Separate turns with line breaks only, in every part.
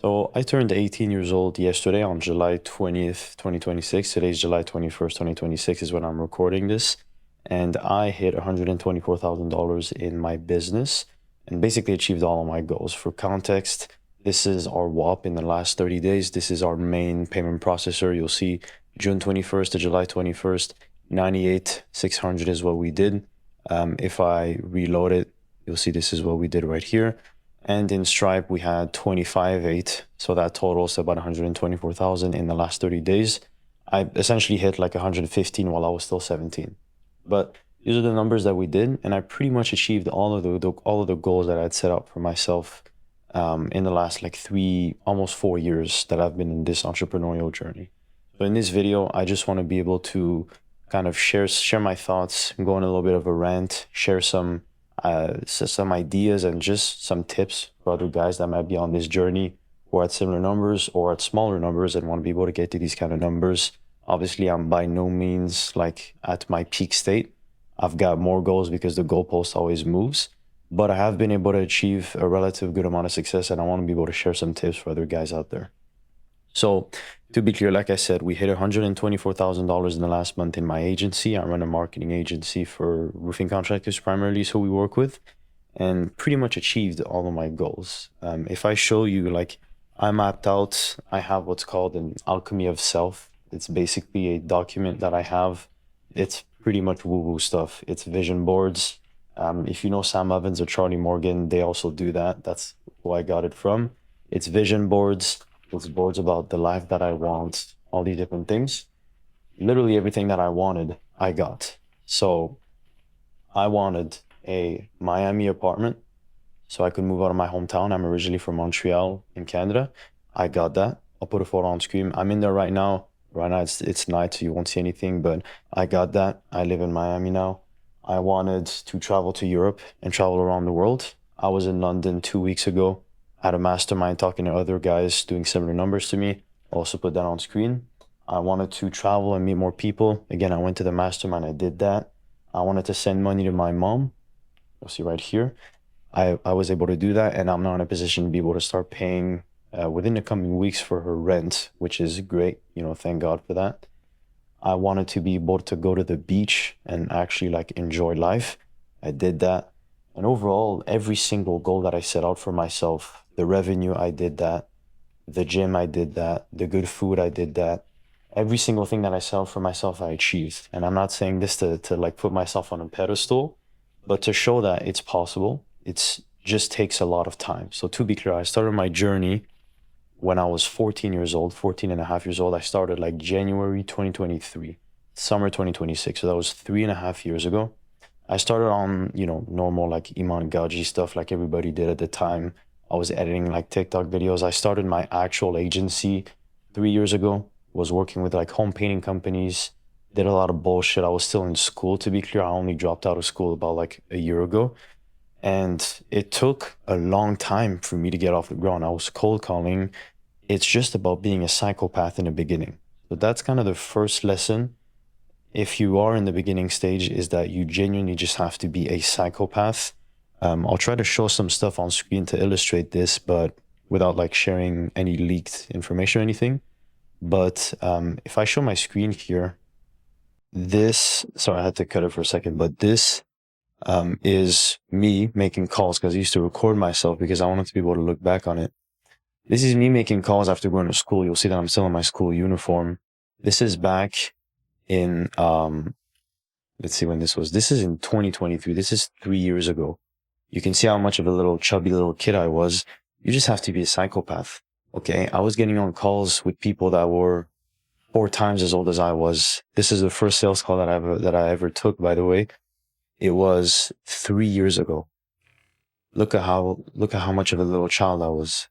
So I turned 18 years old yesterday on July 20th, 2026. Today's July 21st, 2026 is when I'm recording this. And I hit $124,000 in my business and basically achieved all of my goals. For context, this is our WAP in the last 30 days. This is our main payment processor. You'll see June 21st to July 21st, 98,600 is what we did. If I reload it, you'll see this is what we did right here. And in Stripe, we had 25.8. So that totals about 124,000 in the last 30 days. I essentially hit like 115 while I was still 17. But these are the numbers that we did, and I pretty much achieved all of the goals that I'd set out for myself in the last like almost 4 years that I've been in this entrepreneurial journey. So in this video, I just want to be able to kind of share my thoughts, go on a little bit of a rant, share some ideas and just some tips for other guys that might be on this journey or at similar numbers or at smaller numbers and want to be able to get to these kind of numbers. Obviously, I'm by no means like at my peak state. I've got more goals because the goalpost always moves, but I have been able to achieve a relative good amount of success, and I want to be able to share some tips for other guys out there. So to be clear, like I said, we hit $124,000 in the last month in my agency. I run a marketing agency for roofing contractors primarily, so we work with, and pretty much achieved all of my goals. If I show you, like, I mapped out, I have what's called an alchemy of self. It's basically a document that I have. It's pretty much woo-woo stuff. It's vision boards. If you know Sam Evans or Charlie Morgan, they also do that. That's who I got it from. It's vision boards. It's boards about the life that I want, all these different things. Literally everything that I wanted, I got. So I wanted a Miami apartment so I could move out of my hometown. I'm originally from Montreal in Canada. I got that. I'll put a photo on screen. I'm in there right now. Right now it's night, so you won't see anything, but I got that. I live in Miami now. I wanted to travel to Europe and travel around the world. I was in London 2 weeks ago. Had a mastermind talking to other guys doing similar numbers to me. Also put that on screen. I wanted to travel and meet more people. Again, I went to the mastermind. I did that. I wanted to send money to my mom. You'll see right here. I was able to do that, and I'm now in a position to be able to start paying within the coming weeks for her rent, which is great. Thank God for that. I wanted to be able to go to the beach and actually like enjoy life. I did that. And overall, every single goal that I set out for myself, the revenue, I did that. The gym, I did that. The good food, I did that. Every single thing that I set out for myself, I achieved. And I'm not saying this to like put myself on a pedestal, but to show that it's possible. It's just takes a lot of time. So to be clear, I started my journey when I was 14 years old, 14 and a half years old. I started like January 2023, summer 2026. So that was 3.5 years ago. I started on, normal like Iman Gaji stuff like everybody did at the time. I was editing like TikTok videos. I started my actual agency 3 years ago, was working with like home painting companies, did a lot of bullshit. I was still in school, to be clear. I only dropped out of school about like a year ago. And it took a long time for me to get off the ground. I was cold calling. It's just about being a psychopath in the beginning. So that's kind of the first lesson. If you are in the beginning stage, is that you genuinely just have to be a psychopath. I'll try to show some stuff on screen to illustrate this, but without like sharing any leaked information or anything. But if I show my screen here, sorry, I had to cut it for a second, but this is me making calls because I used to record myself because I wanted to be able to look back on it. This is me making calls after going to school. You'll see that I'm still in my school uniform. This is back in, let's see when this was. This is in 2023. This is 3 years ago. You can see how much of a little chubby little kid I was. You just have to be a psychopath. Okay. I was getting on calls with people that were 4 times as old as I was. This is the first sales call that I ever took, by the way. It was 3 years ago. Look at how much of a little child I was.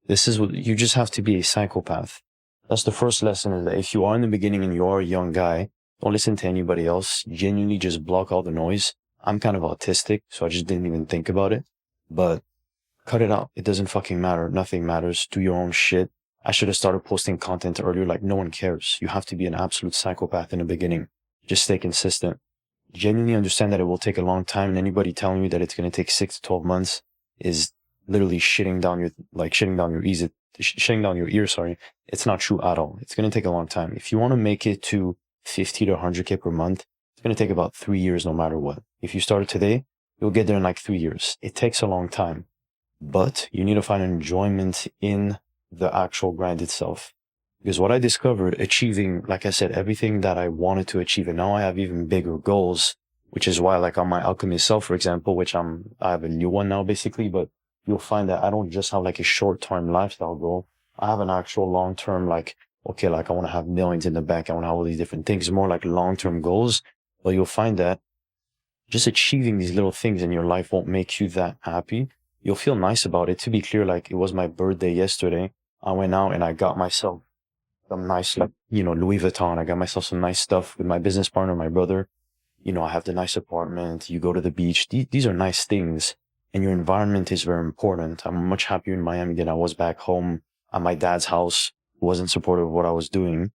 This is what you just have to be, a psychopath. That's the first lesson, is that if you are in the beginning and you are a young guy, don't listen to anybody else. Genuinely just block all the noise. I'm kind of autistic, so I just didn't even think about it. But cut it out. It doesn't fucking matter. Nothing matters. Do your own shit. I should have started posting content earlier. Like, no one cares. You have to be an absolute psychopath in the beginning. Just stay consistent. Genuinely understand that it will take a long time, and anybody telling you that it's going to take 6 to 12 months is literally shitting down your shutting down your ears, sorry, it's not true at all. It's going to take a long time. If you want to make it to 50 to 100K per month, it's going to take about 3 years no matter what. If you start today, you'll get there in like 3 years. It takes a long time, but you need to find enjoyment in the actual grind itself. Because what I discovered achieving, like I said, everything that I wanted to achieve, and now I have even bigger goals, which is why like on my alchemy self, for example, which I have a new one now basically, but you'll find that I don't just have like a short-term lifestyle goal. I have an actual long-term, like, okay, like I want to have millions in the bank. I want to have all these different things, more like long-term goals. But you'll find that just achieving these little things in your life won't make you that happy. You'll feel nice about it. To be clear, like it was my birthday yesterday. I went out and I got myself some nice, like, Louis Vuitton. I got myself some nice stuff with my business partner, my brother. I have the nice apartment. You go to the beach. These are nice things. And your environment is very important. I'm much happier in Miami than I was back home at my dad's house, who wasn't supportive of what I was doing.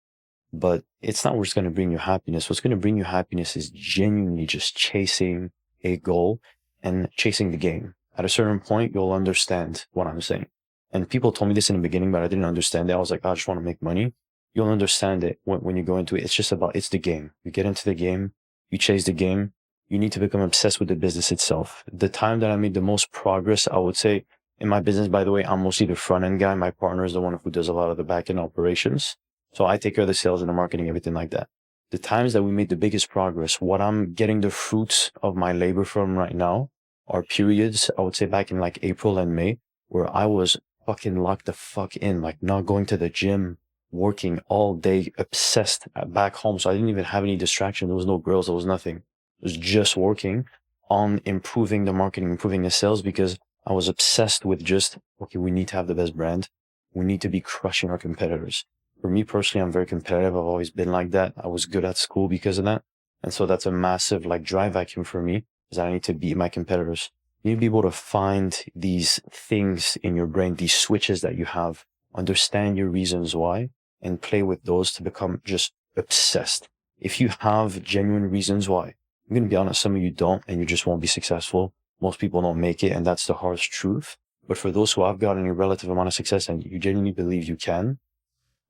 But it's not what's going to bring you happiness. What's going to bring you happiness is genuinely just chasing a goal and chasing the game. At a certain point, you'll understand what I'm saying. And people told me this in the beginning, but I didn't understand it. I was like, I just want to make money. You'll understand it when you go into it. It's the game. You get into the game, you chase the game. You need to become obsessed with the business itself. The time that I made the most progress, I would say, in my business, by the way, I'm mostly the front end guy. My partner is the one who does a lot of the back end operations. So I take care of the sales and the marketing, everything like that. The times that we made the biggest progress, what I'm getting the fruits of my labor from right now are periods, I would say back in like April and May, where I was fucking locked the fuck in, like not going to the gym, working all day, obsessed back home. So I didn't even have any distraction. There was no girls. There was nothing. It was just working on improving the marketing, improving the sales, because I was obsessed with just, okay, we need to have the best brand. We need to be crushing our competitors. For me personally, I'm very competitive. I've always been like that. I was good at school because of that. And so that's a massive like drive vacuum for me, is that I need to beat my competitors. You need to be able to find these things in your brain, these switches that you have, understand your reasons why, and play with those to become just obsessed. If you have genuine reasons why, I'm going to be honest, some of you don't, and you just won't be successful. Most people don't make it, and that's the harsh truth. But for those who have gotten a relative amount of success and you genuinely believe you can,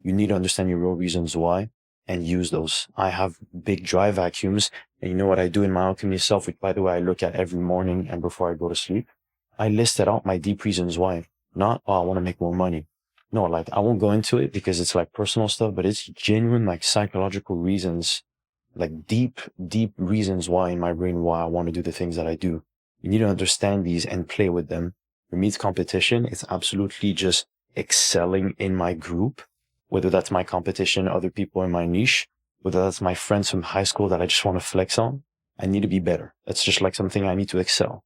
you need to understand your real reasons why and use those. I have big drive vacuums, and you know what I do in my alchemy self, which by the way, I look at every morning and before I go to sleep. I listed out my deep reasons why. Not, I want to make more money. No, like I won't go into it because it's like personal stuff, but it's genuine, like psychological reasons, like deep reasons why in my brain, why I want to do the things that I do. You need to understand these and play with them. For me, it's competition. It's absolutely just excelling in my group, whether that's my competition, other people in my niche, whether that's my friends from high school that I just want to flex on. I need to be better. That's just like something I need to excel.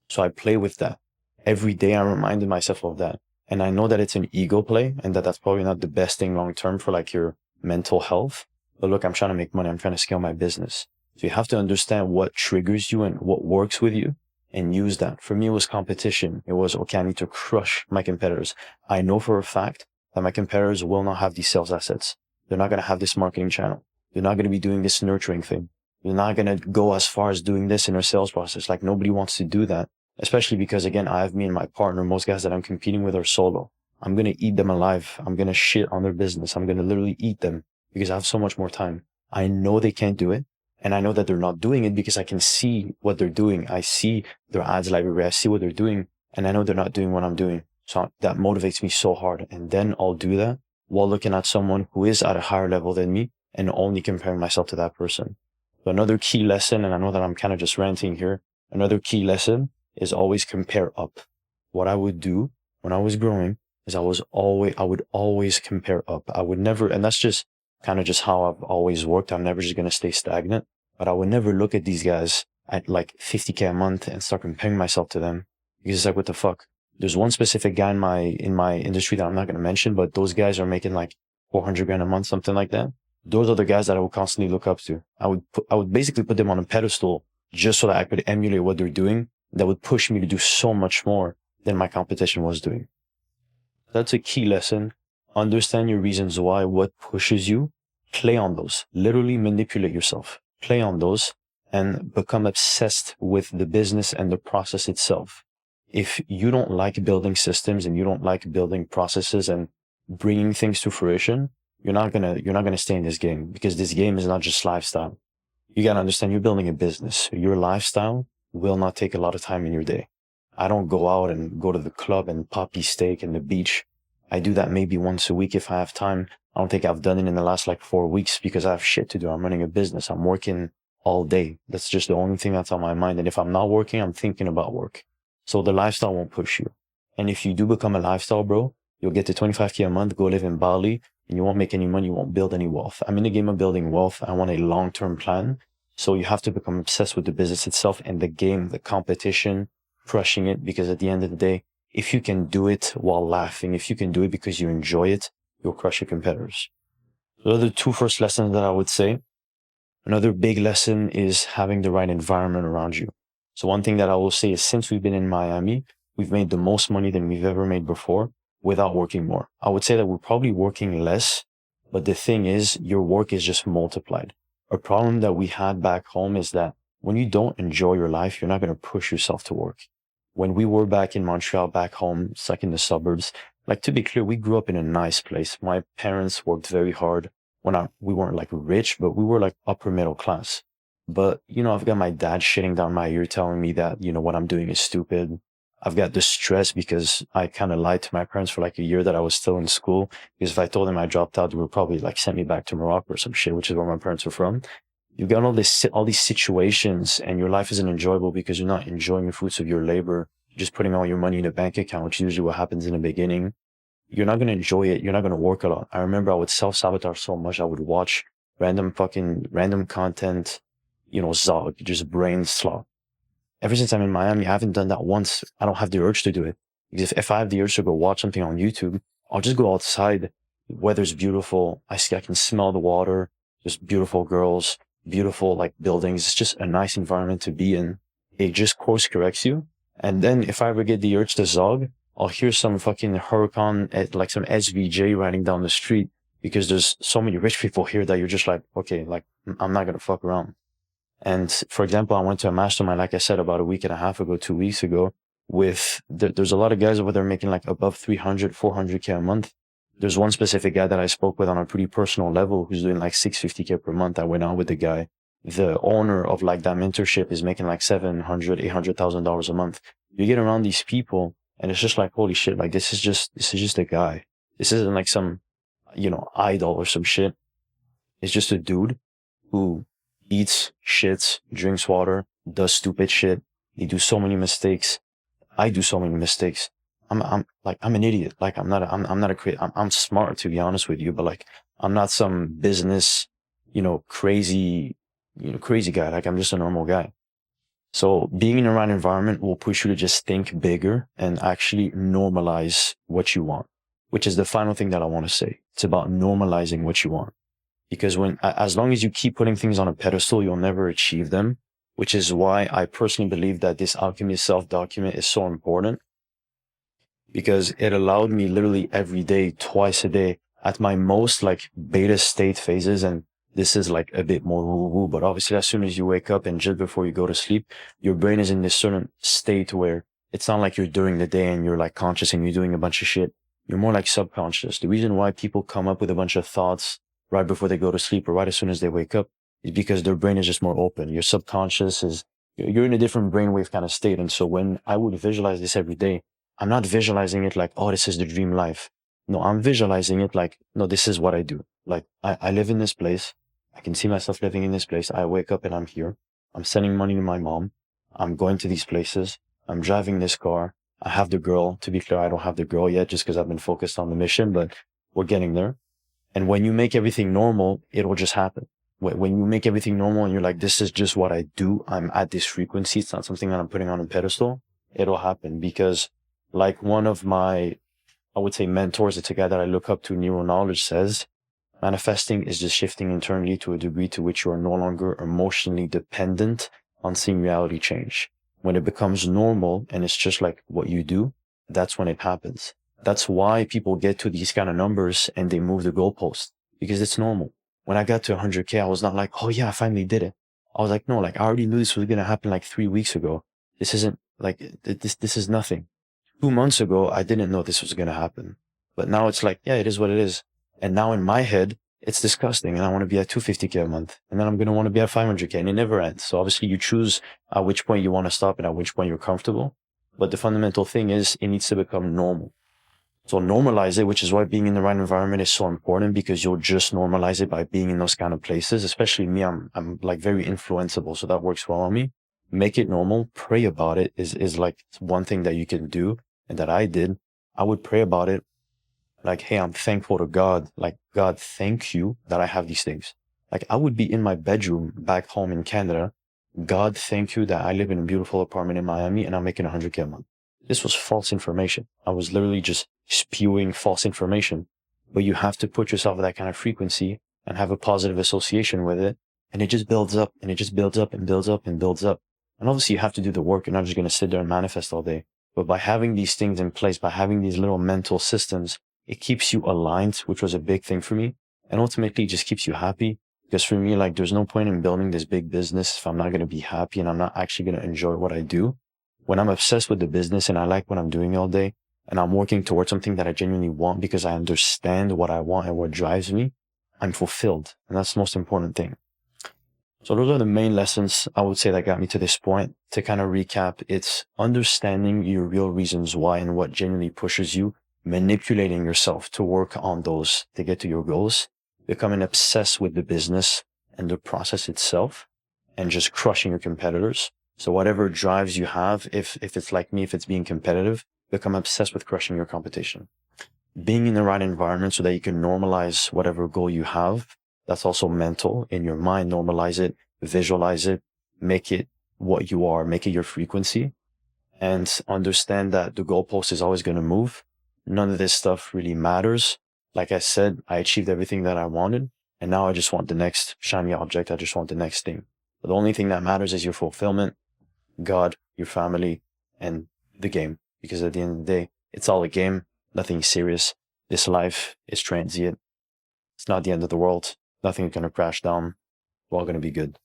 So I play with that. Every day I'm reminding myself of that. And I know that it's an ego play and that that's probably not the best thing long term for like your mental health. But look, I'm trying to make money. I'm trying to scale my business. So you have to understand what triggers you and what works with you and use that. For me, it was competition. It was, okay, I need to crush my competitors. I know for a fact that my competitors will not have these sales assets. They're not going to have this marketing channel. They're not going to be doing this nurturing thing. They're not going to go as far as doing this in their sales process. Like nobody wants to do that, especially because again, I have me and my partner. Most guys that I'm competing with are solo. I'm going to eat them alive. I'm going to shit on their business. I'm going to literally eat them because I have so much more time. I know they can't do it. And I know that they're not doing it because I can see what they're doing. I see their ads library. I see what they're doing. And I know they're not doing what I'm doing. So that motivates me so hard. And then I'll do that while looking at someone who is at a higher level than me and only comparing myself to that person. So another key lesson, and I know that I'm kind of just ranting here. Another key lesson is always compare up. What I would do when I was growing is I would always compare up. I would never, and that's just kind of just how I've always worked. I'm never just going to stay stagnant, but I would never look at these guys at like 50K a month and start comparing myself to them because it's like, what the fuck? There's one specific guy in my industry that I'm not going to mention, but those guys are making like 400 grand a month, something like that. Those are the guys that I would constantly look up to. I would basically put them on a pedestal just so that I could emulate what they're doing. That would push me to do so much more than my competition was doing. That's a key lesson. Understand your reasons why, what pushes you. Play on those. Literally manipulate yourself. Play on those and become obsessed with the business and the process itself. if you don't like building systems and you don't like building processes and bringing things to fruition, you're not gonna stay in this game, because this game is not just lifestyle. You gotta understand, you're building a business. Your lifestyle will not take a lot of time in your day. I don't go out and go to the club and poppy steak and the beach. I do that maybe once a week if I have time. I don't think I've done it in the last like 4 weeks because I have shit to do. I'm running a business. I'm working all day. That's just the only thing that's on my mind. And if I'm not working, I'm thinking about work. So the lifestyle won't push you. And if you do become a lifestyle bro, you'll get to 25K a month, go live in Bali, and you won't make any money. You won't build any wealth. I'm in the game of building wealth. I want a long-term plan. So you have to become obsessed with the business itself and the game, the competition, crushing it. Because at the end of the day, if you can do it while laughing, if you can do it because you enjoy it, you'll crush your competitors. So those are the two first lessons that I would say. Another big lesson is having the right environment around you. So one thing that I will say is, since we've been in Miami, we've made the most money than we've ever made before without working more. I would say that we're probably working less, but the thing is, your work is just multiplied. A problem that we had back home is that when you don't enjoy your life, you're not going to push yourself to work. When we were back in Montreal, back home, stuck in the suburbs, like, to be clear, we grew up in a nice place. My parents worked very hard. We weren't like rich, but we were like upper middle class. But, I've got my dad shitting down my ear telling me that, what I'm doing is stupid. I've got the stress because I kind of lied to my parents for like a year that I was still in school. Because if I told them I dropped out, they would probably like send me back to Morocco or some shit, which is where my parents are from. You've got all these situations, and your life isn't enjoyable because you're not enjoying the fruits of your labor. You're just putting all your money in a bank account, which is usually what happens in the beginning. You're not going to enjoy it. You're not going to work a lot. I remember I would self-sabotage so much. I would watch random content, Zog, just brain slot. Ever since I'm in Miami, I haven't done that once. I don't have the urge to do it. Because if I have the urge to go watch something on YouTube, I'll just go outside. The weather's beautiful. I can smell the water. Just beautiful girls, beautiful like buildings. It's just a nice environment to be in. It just course corrects you. And then if I ever get the urge to Zog, I'll hear some fucking hurricane, like some SVJ riding down the street, because there's so many rich people here that you're just like, okay, like, I'm not going to fuck around. And for example, I went to a mastermind, like I said, about a week and a half ago, 2 weeks ago, there's a lot of guys over there making like above 300, 400K a month. There's one specific guy that I spoke with on a pretty personal level who's doing like 650K per month. I went out with the guy. The owner of like that mentorship is making like $700,000, $800,000 a month. You get around these people and it's just like, holy shit, like this is just a guy. This isn't like some, idol or some shit. It's just a dude who eats, shits, drinks water, does stupid shit. They do so many mistakes. I do so many mistakes. I'm an idiot. Like, I'm smart, to be honest with you, but like, I'm not some business, crazy guy. Like, I'm just a normal guy. So being in the right environment will push you to just think bigger and actually normalize what you want, which is the final thing that I want to say. It's about normalizing what you want. Because as long as you keep putting things on a pedestal, you'll never achieve them, which is why I personally believe that this Alchemy Self-document is so important, because it allowed me literally every day, twice a day, at my most like beta state phases. And this is like a bit more woo-woo, but obviously as soon as you wake up and just before you go to sleep, your brain is in this certain state where it's not like you're during the day and you're like conscious and you're doing a bunch of shit. You're more like subconscious. The reason why people come up with a bunch of thoughts right before they go to sleep or right as soon as they wake up is because their brain is just more open. Your subconscious you're in a different brainwave kind of state. And so when I would visualize this every day, I'm not visualizing it like, oh, this is the dream life. No, I'm visualizing it like, no, this is what I do. Like, I live in this place. I can see myself living in this place. I wake up and I'm here. I'm sending money to my mom. I'm going to these places. I'm driving this car. I have the girl. To be clear, I don't have the girl yet just because I've been focused on the mission, but we're getting there. And when you make everything normal, it'll just happen. When you make everything normal and you're like, this is just what I do. I'm at this frequency. It's not something that I'm putting on a pedestal. It'll happen because like one of my, I would say mentors, it's a guy that I look up to, Neuro Knowledge, says, manifesting is just shifting internally to a degree to which you are no longer emotionally dependent on seeing reality change. When it becomes normal and it's just like what you do, that's when it happens. That's why people get to these kind of numbers and they move the goalpost, because it's normal. When I got to 100K, I was not like, oh yeah, I finally did it. I was like, no, like I already knew this was going to happen like 3 weeks ago. This isn't Like this is nothing. 2 months ago, I didn't know this was going to happen, but now it's like, yeah, it is what it is. And now in my head, it's disgusting. And I want to be at 250K a month. And then I'm going to want to be at 500K, and it never ends. So obviously you choose at which point you want to stop and at which point you're comfortable. But the fundamental thing is it needs to become normal. So normalize it, which is why being in the right environment is so important, because you'll just normalize it by being in those kind of places. Especially me, I'm like very influenceable. So that works well on me. Make it normal. Pray about it is like one thing that you can do and that I did. I would pray about it. Like, hey, I'm thankful to God. Like, God, thank you that I have these things. Like, I would be in my bedroom back home in Canada. God, thank you that I live in a beautiful apartment in Miami and I'm making 100K a month. This was false information. I was literally just spewing false information. But you have to put yourself at that kind of frequency and have a positive association with it. And it just builds up and it just builds up and builds up and builds up. And obviously you have to do the work. You're not just going to sit there and manifest all day. But by having these things in place, by having these little mental systems, it keeps you aligned, which was a big thing for me. And ultimately it just keeps you happy. Because for me, like, there's no point in building this big business if I'm not going to be happy and I'm not actually going to enjoy what I do. When I'm obsessed with the business and I like what I'm doing all day and I'm working towards something that I genuinely want because I understand what I want and what drives me, I'm fulfilled. And that's the most important thing. So those are the main lessons I would say that got me to this point. To kind of recap, it's understanding your real reasons why and what genuinely pushes you, manipulating yourself to work on those to get to your goals, becoming obsessed with the business and the process itself, and just crushing your competitors. So whatever drives you have, if it's like me, if it's being competitive, become obsessed with crushing your competition. Being in the right environment so that you can normalize whatever goal you have. That's also mental in your mind. Normalize it, visualize it, make it what you are, make it your frequency, and understand that the goalpost is always going to move. None of this stuff really matters. Like I said, I achieved everything that I wanted, and now I just want the next shiny object. I just want the next thing. But the only thing that matters is your fulfillment, God, your family, and the game. Because at the end of the day, it's all a game. Nothing serious. This life is transient. It's not the end of the world. Nothing's going to crash down. We're all going to be good.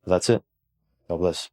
That's it. God bless.